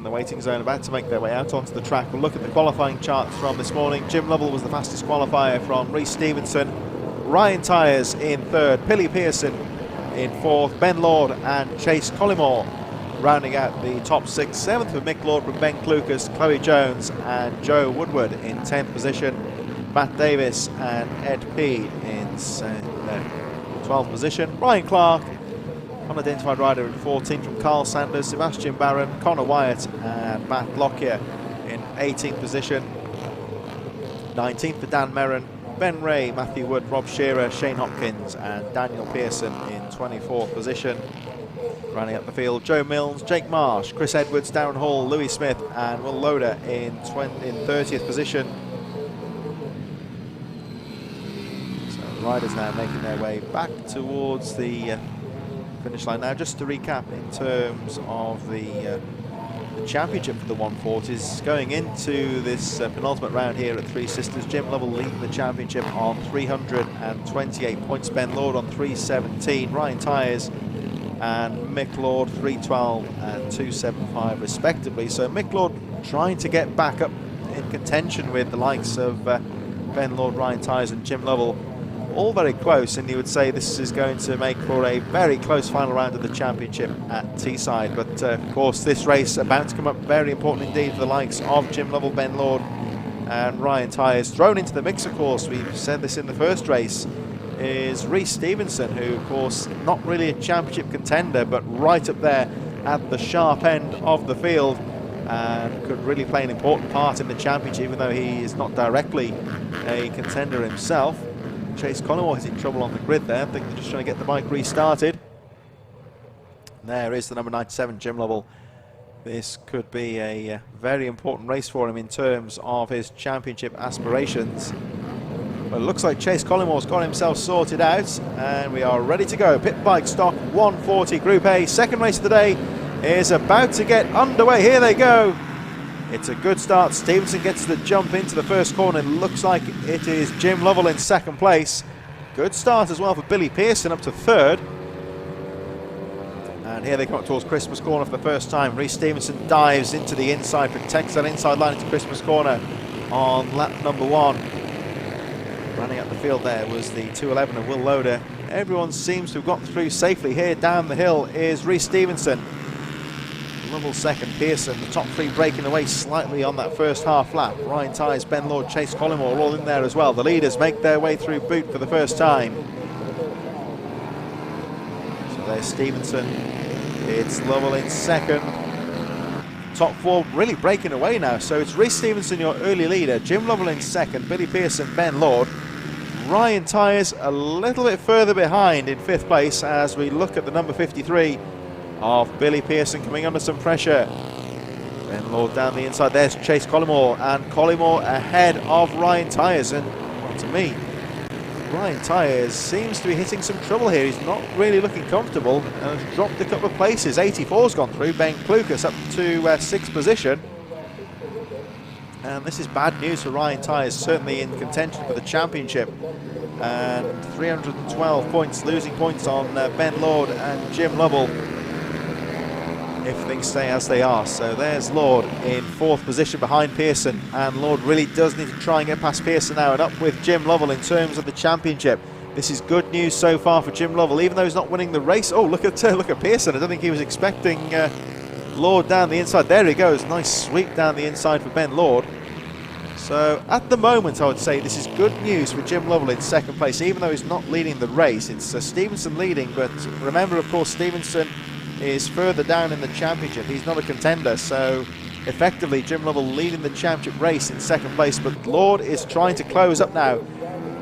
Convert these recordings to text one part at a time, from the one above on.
in the waiting zone, about to make their way out onto the track. We'll look at the qualifying charts from this morning. Jim Lovell was the fastest qualifier from Rhys Stevenson. Ryan Tyers in third, Billy Pearson in fourth, Ben Lord and Chase Collymore rounding out the top six. Seventh for Mick Lord from Ben Clucas, Chloe Jones and Joe Woodward in 10th position. Matt Davis and Ed Peed in 12th position. Ryan Clark, unidentified rider in 14th from Carl Sanders, Sebastian Barron, Connor Wyatt and Matt Lockyer in 18th position. 19th for Dan Merrin, Ben Ray, Matthew Wood, Rob Shearer, Shane Hopkins and Daniel Pearson in 24th position. Running up the field, Joe Milnes, Jake Marsh, Chris Edwards, Darren Hall, Louis Smith and Will Loader in 30th position. So the riders now making their way back towards the finish line. Now just to recap in terms of the championship for the 140s, going into this penultimate round here at Three Sisters, Jim Lovell leading the championship on 328 points, Ben Lord on 317, Ryan Tyers and Mick Lord 312 and 275 respectively. So Mick Lord trying to get back up in contention with the likes of Ben Lord, Ryan Tyers and Jim Lovell, all very close, and you would say this is going to make for a very close final round of the championship at Teesside. But of course this race about to come up very important indeed for the likes of Jim Lovell, Ben Lord and Ryan Tyers. Thrown into the mix, of course, we've said this in the first race, is Rhys Stevenson, who of course not really a championship contender but right up there at the sharp end of the field and could really play an important part in the championship, even though he is not directly a contender himself. Chase Collymore is in trouble on the grid there. I think they're just trying to get the bike restarted. There is the number 97, Jim Lovell. This could be a very important race for him in terms of his championship aspirations. But it looks like Chase Collimore's got himself sorted out and we are ready to go. Pitbike stock 140 Group A. Second race of the day is about to get underway. Here they go. It's a good start. Stevenson gets the jump into the first corner. It looks like it is Jim Lovell in second place. Good start as well for Billy Pearson up to third. And here they come up towards Christmas Corner for the first time. Rhys Stevenson dives into the inside, protects that inside line into Christmas Corner on lap number 1. Running up the field there was the 211 of Will Loader. Everyone seems to have gotten through safely. Here down the hill is Rhys Stevenson. Lovell second, Pearson, the top three breaking away slightly on that first half lap. Ryan Tyers, Ben Lord, Chase Collymore all in there as well. The leaders make their way through boot for the first time. So there's Stevenson. It's Lovell in second. Top four really breaking away now. So it's Rhys Stevenson, your early leader. Jim Lovell in second, Billy Pearson, Ben Lord. Ryan Tyers a little bit further behind in fifth place as we look at the number 53 of Billy Pearson coming under some pressure. Ben Lord down the inside. There's Chase Collymore, and Collymore ahead of Ryan Tyers. And well, to me, Ryan Tyers seems to be hitting some trouble here. He's not really looking comfortable and has dropped a couple of places. 84's gone through. Ben Clucas up to sixth position. And this is bad news for Ryan Tyers, certainly in contention for the championship. And 312 points, losing points on Ben Lord and Jim Lovell if things stay as they are. So there's Lord in fourth position behind Pearson, and Lord really does need to try and get past Pearson now and up with Jim Lovell in terms of the championship. This is good news so far for Jim Lovell, even though he's not winning the race. Oh, look at Pearson. I don't think he was expecting Lord down the inside. There he goes, nice sweep down the inside for Ben Lord. So at the moment I would say this is good news for Jim Lovell in second place, even though he's not leading the race. It's Stevenson leading, but remember of course Stevenson is further down in the championship. He's not a contender, so effectively Jim Lovell leading the championship race in second place, but Lord is trying to close up now.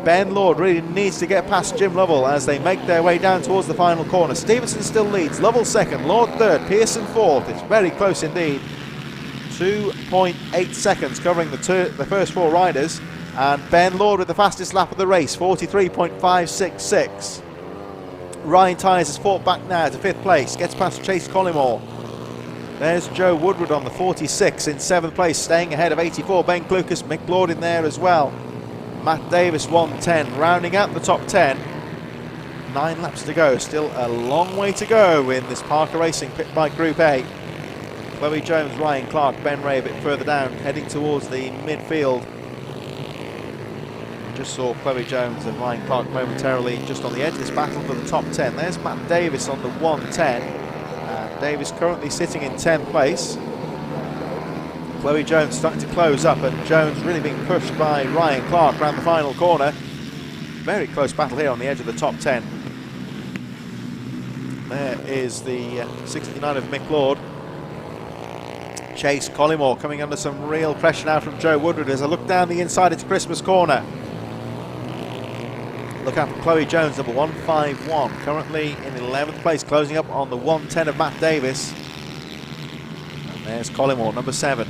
Ben Lord really needs to get past Jim Lovell as they make their way down towards the final corner. Stevenson still leads, Lovell second, Lord third, Pearson fourth. It's very close indeed. 2.8 seconds covering the first four riders, and Ben Lord with the fastest lap of the race, 43.566. Ryan Tyers has fought back now to fifth place, gets past Chase Collymore. There's Joe Woodward on the 46 in seventh place, staying ahead of 84. Ben Clucas, Mick Lord in there as well. Matt Davis 110, rounding out the top 10. 9 laps to go, still a long way to go in this Parker Racing Pitbike Group A. Chloe Jones, Ryan Clark, Ben Ray a bit further down, heading towards the midfield. Just saw Chloe Jones and Ryan Clark momentarily just on the edge of this battle for the top 10. There's Matt Davis on the 110. Davis currently sitting in 10th place. Chloe Jones starting to close up, and Jones really being pushed by Ryan Clark around the final corner. Very close battle here on the edge of the top 10. There is the 69 of Mick Lord. Chase Collymore coming under some real pressure now from Joe Woodward as I look down the inside into Christmas corner. Look out for Chloe Jones, number 151, currently in 11th place, closing up on the 110 of Matt Davis. And there's Collymore, number 7.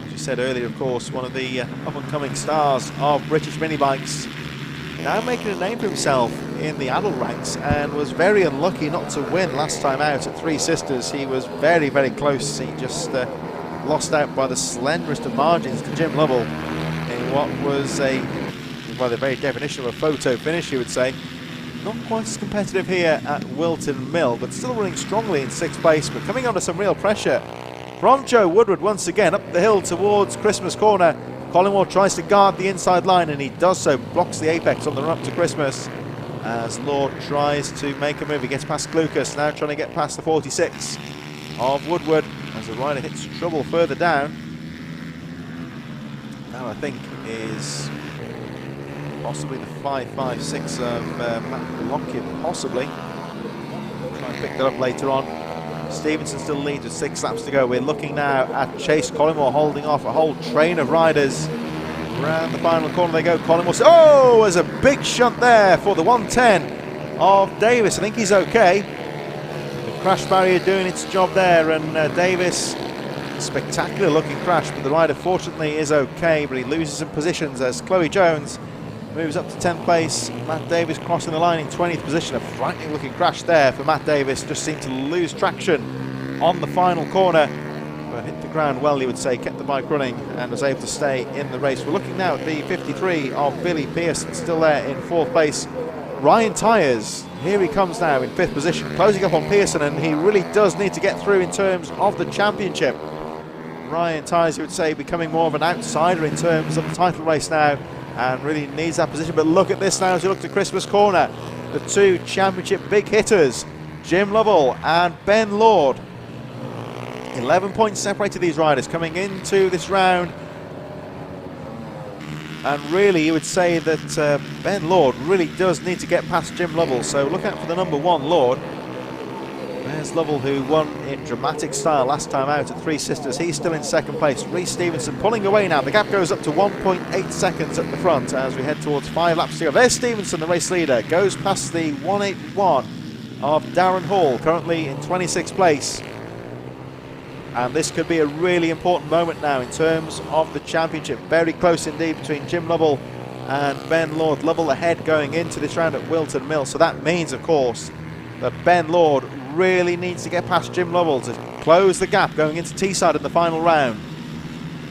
As you said earlier, of course, one of the up-and-coming stars of British mini bikes. Now making a name for himself in the adult ranks, and was very unlucky not to win last time out at Three Sisters. He was very, very close. He just lost out by the slenderest of margins to Jim Lovell in what was by the very definition of a photo finish, you would say. Not quite as competitive here at Whilton Mill, but still running strongly in 6th place, but coming under some real pressure from Joe Woodward once again up the hill towards Christmas corner. Collymore tries to guard the inside line, and he does so, blocks the apex on the run up to Christmas as Lord tries to make a move. He gets past Lucas, now trying to get past the 46 of Woodward as the rider hits trouble further down. Now I think is possibly the 556 of Matt Lockett, possibly. Try and pick that up later on. Stevenson still leads with 6 laps to go. We're looking now at Chase Collymore holding off a whole train of riders. Around the final corner they go. Collymore, oh, there's a big shunt there for the 110 of Davis. I think he's okay. The crash barrier doing its job there, and Davis, spectacular looking crash, but the rider fortunately is okay, but he loses some positions as Chloe Jones moves up to 10th place. Matt Davis crossing the line in 20th position. A frightening looking crash there for Matt Davis. Just seemed to lose traction on the final corner, but hit the ground well, you would say, kept the bike running and was able to stay in the race. We're looking now at the 53 of Billy Pearson, still there in 4th place. Ryan Tyers, here he comes now in 5th position, closing up on Pearson, and he really does need to get through in terms of the championship. Ryan Tyers, you would say, becoming more of an outsider in terms of the title race now, and really needs that position. But look at this now as you look to Christmas corner. The 2 championship big hitters, Jim Lovell and Ben Lord. 11 points separated these riders coming into this round. And really you would say that Ben Lord really does need to get past Jim Lovell. So look out for the number 1 Lord. There's Lovell, who won in dramatic style last time out at Three Sisters. He's still in 2nd place. Reece Stevenson pulling away now. The gap goes up to 1.8 seconds at the front as we head towards 5 laps to go. There's Stevenson, the race leader, goes past the 181 of Darren Hall, currently in 26th place. And this could be a really important moment now in terms of the championship. Very close indeed between Jim Lovell and Ben Lord. Lovell ahead going into this round at Whilton Mill. So that means, of course, that Ben Lord really needs to get past Jim Lovell to close the gap going into Teesside in the final round.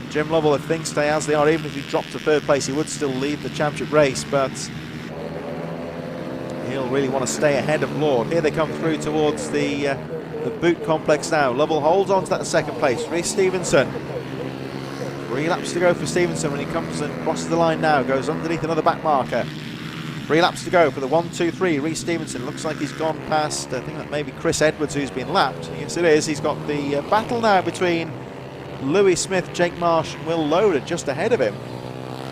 Jim Lovell, if things stay as they are, even if he dropped to 3rd place, he would still lead the championship race, but he'll really want to stay ahead of Lord. Here they come through towards the boot complex now. Lovell holds on to that 2nd place. Reece Stevenson, 3 laps to go for Stevenson when he comes and crosses the line now, goes underneath another back marker. 3 laps to go for the 1-2-3. Reece Stevenson looks like he's gone past, I think that may be Chris Edwards, who's been lapped. Yes, it is. He's got the battle now between Louis Smith, Jake Marsh and Will Loader just ahead of him.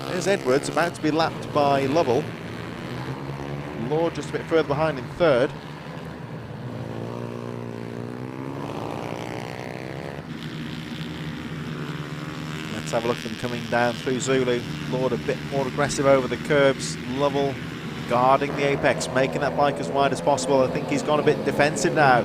There's Edwards about to be lapped by Lovell. Lord just a bit further behind in 3rd. Let's have a look at them coming down through Zulu. Lord a bit more aggressive over the curbs. Lovell guarding the apex, making that bike as wide as possible. I think he's gone a bit defensive now.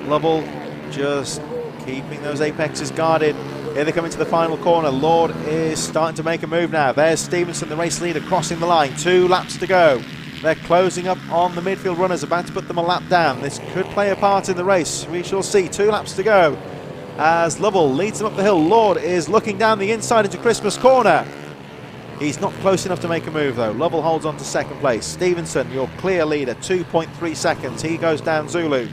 Lovell just keeping those apexes guarded. Here they come into the final corner. Lord is starting to make a move now. There's Stevenson, the race leader, crossing the line. 2 laps to go. They're closing up on the midfield runners, about to put them a lap down. This could play a part in the race. We shall see. 2 laps to go as Lovell leads them up the hill. Lord is looking down the inside into Christmas corner. He's not close enough to make a move though. Lovell holds on to 2nd place. Stevenson, your clear leader, 2.3 seconds. He goes down Zulu.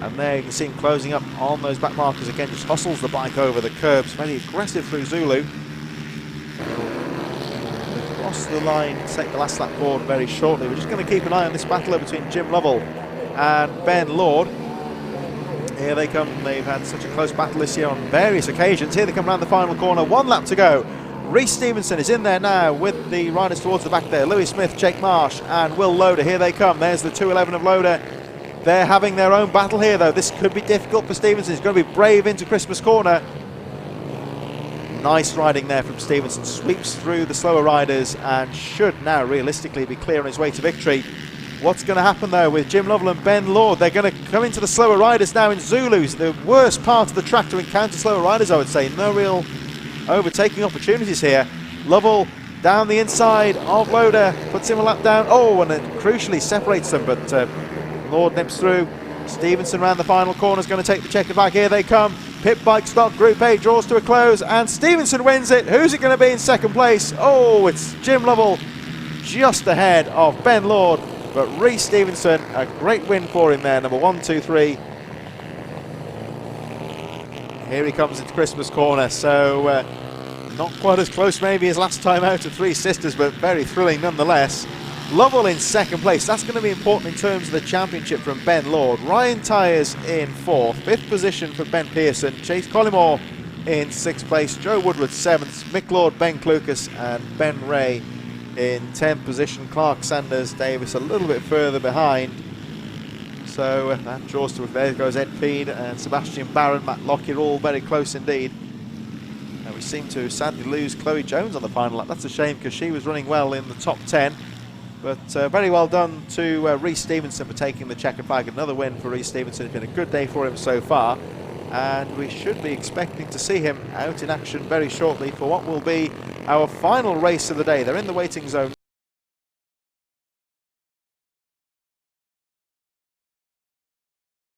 And there you can see him closing up on those back markers again, just hustles the bike over the curbs, very aggressive through Zulu. Across the line, take the last lap forward very shortly. We're just going to keep an eye on this battle between Jim Lovell and Ben Lord. Here they come. They've had such a close battle this year on various occasions. Here they come around the final corner, 1 lap to go. Reece Stevenson is in there now with the riders towards the back there. Louis Smith, Jake Marsh and Will Loader. Here they come. There's the 211 of Loader. They're having their own battle here, though. This could be difficult for Stevenson. He's going to be brave into Christmas corner. Nice riding there from Stevenson. Sweeps through the slower riders and should now realistically be clear on his way to victory. What's going to happen, though, with Jim Lovell and Ben Lord? They're going to come into the slower riders now in Zulus. The worst part of the track to encounter slower riders, I would say. No real overtaking opportunities here. Lovell down the inside of Loader. Puts him a lap down. Oh, and it crucially separates them, but Lord nips through. Stevenson round the final corner is going to take the checkered flag. Here they come. Pitbikes stock Group A draws to a close and Stevenson wins it. Who's it going to be in second place? Oh, it's Jim Lovell just ahead of Ben Lord, but Reece Stevenson, a great win for him there, number 1, 2, 3. Here he comes into Christmas corner, so not quite as close maybe as last time out at Three Sisters, but very thrilling nonetheless. Lovell in second place. That's going to be important in terms of the championship from Ben Lord. Ryan Tyers in 4th. 5th position for Ben Pearson. Chase Collymore in 6th place. Joe Woodward 7th. Mick Lord, Ben Clucas and Ben Ray in 10th position. Clark Sanders Davis a little bit further behind. So that draws to, there goes Ed Peed and Sebastian Barron, Matt Lockyer, all very close indeed. And we seem to sadly lose Chloe Jones on the final lap. That's a shame because she was running well in the top 10. But very well done to Reece Stevenson for taking the checkered flag. Another win for Reece Stevenson. It's been a good day for him so far. And we should be expecting to see him out in action very shortly for what will be our final race of the day. They're in the waiting zone.